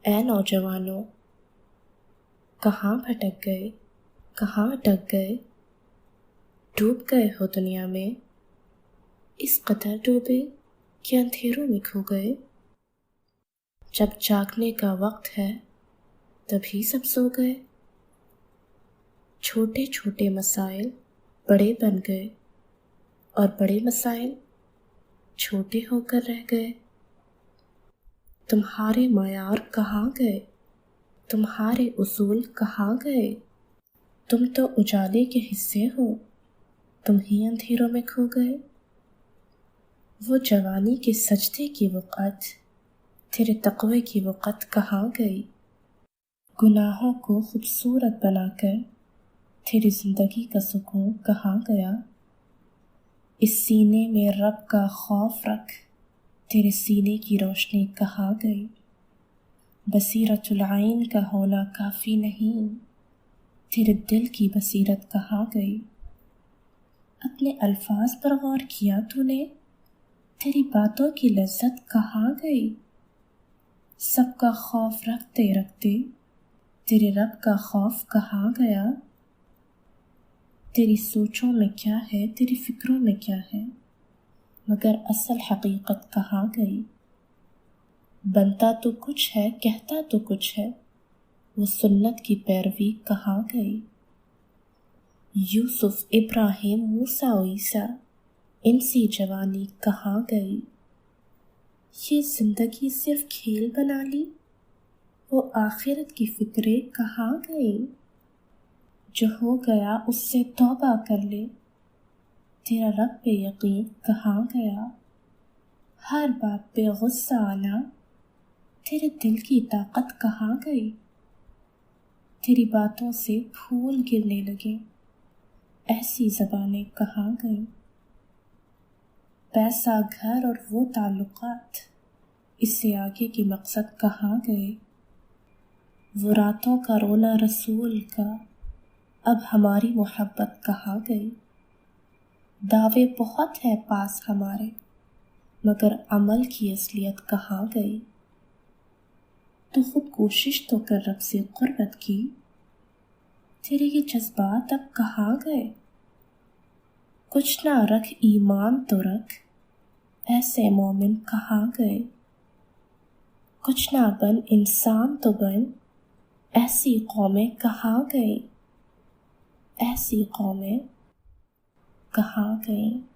اے نوجوانوں، کہاں بھٹک گئے، کہاں اٹک گئے؟ ڈوب گئے ہو دنیا میں، اس قدر ڈوبے کہ اندھیروں میں کھو گئے؟ جب جاگنے کا وقت ہے تبھی سب سو گئے۔ چھوٹے چھوٹے مسائل بڑے بن گئے اور بڑے مسائل چھوٹے ہو کر رہ گئے۔ تمہارے معیار کہاں گئے؟ تمہارے اصول کہاں گئے؟ تم تو اجالے کے حصے ہو، تم ہی اندھیروں میں کھو گئے۔ وہ جوانی کے سجدے کی وقت، تیرے تقوی کی وقت کہاں گئی؟ گناہوں کو خوبصورت بنا کر تیری زندگی کا سکون کہاں گیا؟ اس سینے میں رب کا خوف رکھ، تیرے سینے کی روشنی کہاں گئی؟ بصیرت العین کا ہونا کافی نہیں، تیرے دل کی بصیرت کہاں گئی؟ اپنے الفاظ پر غور کیا تو نے؟ تیری باتوں کی لذت کہاں گئی؟ سب کا خوف رکھتے رکھتے تیرے رب کا خوف کہاں گیا؟ تیری سوچوں میں کیا ہے، تیری فکروں میں کیا ہے، مگر اصل حقیقت کہاں گئی؟ بنتا تو کچھ ہے، کہتا تو کچھ ہے، وہ سنت کی پیروی کہاں گئی؟ یوسف، ابراہیم، موسیٰ و عیسیٰ، ان سی جوانی کہاں گئی؟ یہ زندگی صرف کھیل بنا لی، وہ آخرت کی فکریں کہاں گئیں؟ جو ہو گیا اس سے توبہ کر لے، تیرا رب پہ یقین کہاں گیا؟ ہر بات پہ غصہ آنا، تیرے دل کی طاقت کہاں گئی؟ تیری باتوں سے پھول گرنے لگے، ایسی زبانیں کہاں گئیں؟ پیسہ، گھر اور وہ تعلقات، اس سے آگے کے مقصد کہاں گئے؟ وہ راتوں کا رونا رسول کا، اب ہماری محبت کہاں گئی؟ دعوے بہت ہے پاس ہمارے، مگر عمل کی اصلیت کہاں گئی؟ تو خود کوشش تو کر رب سے قربت کی، تیرے یہ جذبات اب کہاں گئے؟ کچھ نہ رکھ ایمان تو رکھ، ایسے مومن کہاں گئے؟ کچھ نہ بن انسان تو بن، ایسی قومیں کہاں گئیں؟ ایسی قومیں کہاں گئیں؟